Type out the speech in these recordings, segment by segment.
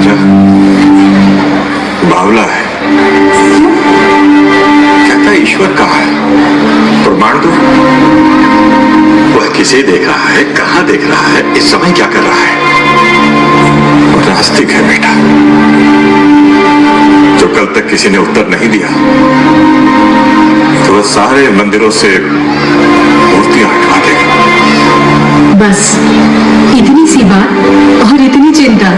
राजा बावला है। कहता ईश्वर कहाँ है? प्रमाण दो। वह किसे देख रहा है, कहां देख रहा है, इस समय क्या कर रहा है? और नास्तिक है बेटा, जो कल तक किसी ने उत्तर नहीं दिया तो वह सारे मंदिरों से मूर्तियां हटवा देगा। बस इतनी सी बात और इतनी चिंता।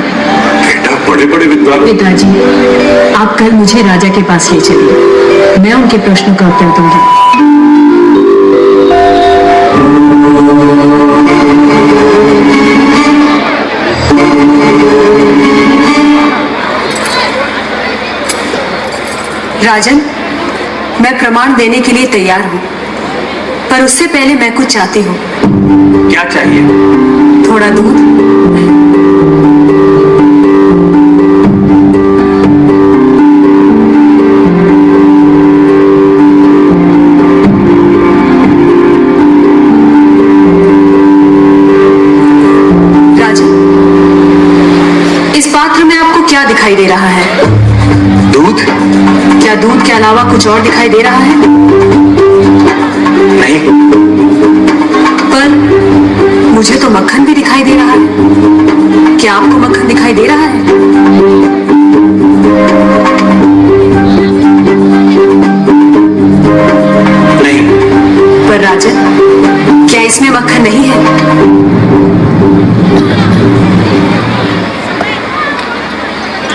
बेटा बड़े बड़े विद्वान। पिताजी, आप कल मुझे राजा के पास ले चलिए, मैं उनके प्रश्नों का उत्तर दूंगी। राजन, मैं प्रमाण देने के लिए तैयार हूँ, पर उससे पहले मैं कुछ चाहती हूँ। क्या चाहिए? थोड़ा दूध। राजन, इस पात्र में आपको क्या दिखाई दे रहा है? दूध? क्या दूध के अलावा कुछ और दिखाई दे रहा है? नहीं। पर मुझे तो मक्खन भी दिखाई दे रहा है। क्या आपको मक्खन दिखाई दे रहा है? नहीं। पर राजन, क्या इसमें मक्खन नहीं है?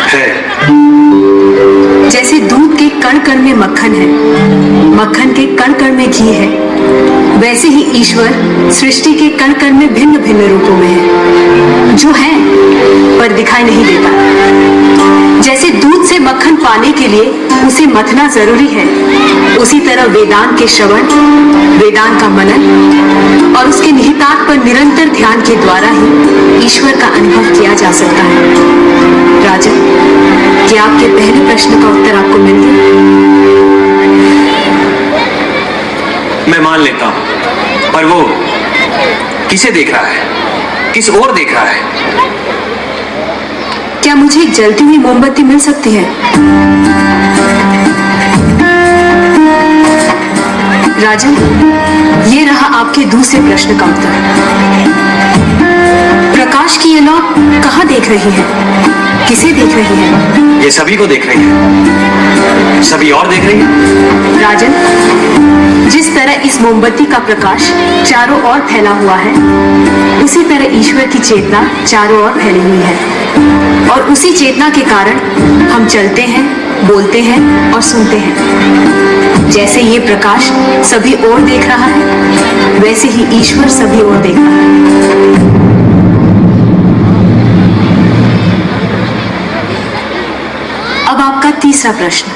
है। जैसे दूध के कण कण में मक्खन है, मक्खन के कण कण में घी है, वैसे ही ईश्वर सृष्टि के कण कण में भिन्न भिन्न रूपों में है, जो है पर दिखाई नहीं देता। जैसे दूध से मक्खन पाने के लिए उसे मथना जरूरी है, उसी तरह वेदांत के श्रवण, वेदांत का मनन और उसके निहितार्थ पर निरंतर ध्यान के द्वारा ही ईश्वर का अनुभव किया जा सकता है। राजन, क्या आपके पहले प्रश्न का उत्तर आपको मिल गया? मैं मान लेता हूं, पर वो किसे देख रहा है, किस ओर देख रहा है? क्या मुझे एक जलती हुई मोमबत्ती मिल सकती है? राजन, ये रहा आपके दूसरे प्रश्न का उत्तर। प्रकाश की ये लौ कहाँ देख रही है? किसे देख रही है? ये सभी को देख रही है। सभी और देख रही है। राजन, जिस तरह इस मोमबत्ती का प्रकाश चारों ओर फैला हुआ है, उसी तरह ईश्वर की चेतना चारों ओर फैली हुई है, और उसी चेतना के कारण हम चलते हैं, बोलते हैं और सुनते हैं। जैसे ये प्रकाश सभी ओर देख रहा है, वैसे ही ईश्वर सभी ओर देख रहा है। अब आपका तीसरा प्रश्न।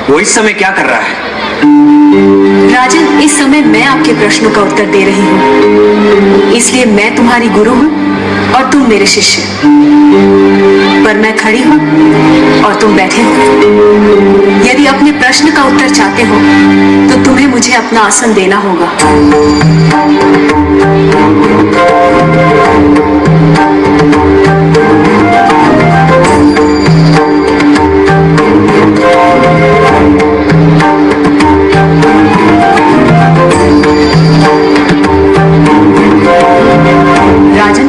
वो इस समय क्या कर रहा है? राजन, इस समय मैं आपके प्रश्नों का उत्तर दे रही हूँ, इसलिए मैं तुम्हारी गुरु हूँ और तुम मेरे शिष्य। पर मैं खड़ी हूँ और तुम बैठे हो। यदि अपने प्रश्न का उत्तर चाहते हो तो तुम्हें मुझे अपना आसन देना होगा। राजन,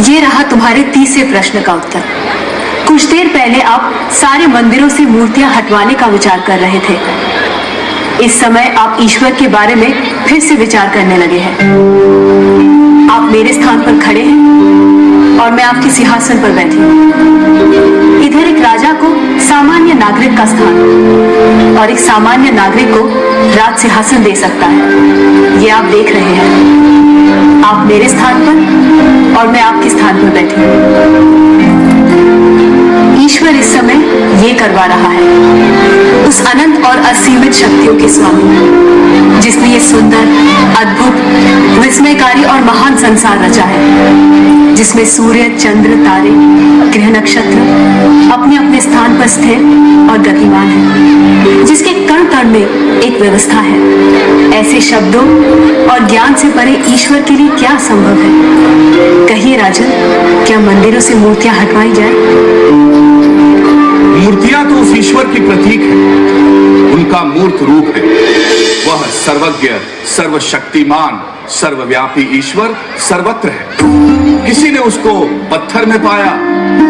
ये रहा तुम्हारे तीसरे प्रश्न का उत्तर। कुछ देर पहले आप सारे मंदिरों से मूर्तियां हटवाने का विचार कर रहे थे। इस समय आप ईश्वर के बारे में फिर से विचार करने लगे हैं। आप मेरे स्थान पर खड़े हैं और मैं आपके सिंहासन पर बैठी हूँ। इधर एक राजा को सामान्य नागरिक का स्थान और एक सामान्य नागरिक को राज सिंहासन दे सकता है। ये आप देख रहे हैं। आप मेरे स्थान पर और मैं आपके स्थान पर बैठी हूँ। ईश्वर इस समय ये करवा रहा है, उस अनंत और असीमित शक्तियों के स्वामी जिसने ये सुंदर, अद्भुत, विस्मयकारी और महान संसार रचा है, जिसमें सूर्य, चंद्र, तारे, ग्रह, नक्षत्र अपने अपने स्थान पर स्थिर और गतिमान है, जिसके कण कण में एक व्यवस्था है। ऐसे शब्दों और ज्ञान से परे ईश्वर के लिए क्या संभव है? कहिए राजन, क्या मंदिरों से मूर्तियां हटवाई जाए? मूर्तियां तो उस ईश्वर की प्रतीक है, उनका मूर्त रूप है। वह सर्वज्ञ, सर्वशक्तिमान, सर्वव्यापी ईश्वर सर्वत्र है। किसी ने उसको पत्थर में पाया,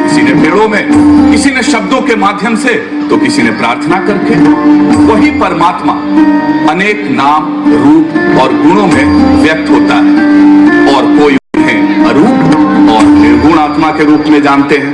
किसी ने पेड़ों में, किसी ने शब्दों के माध्यम से, तो किसी ने प्रार्थना करके। वही परमात्मा अनेक नाम, रूप और गुणों में व्यक्त होता है, और कोई उन्हें अरूप और निर्गुण आत्मा के रूप में जानते हैं।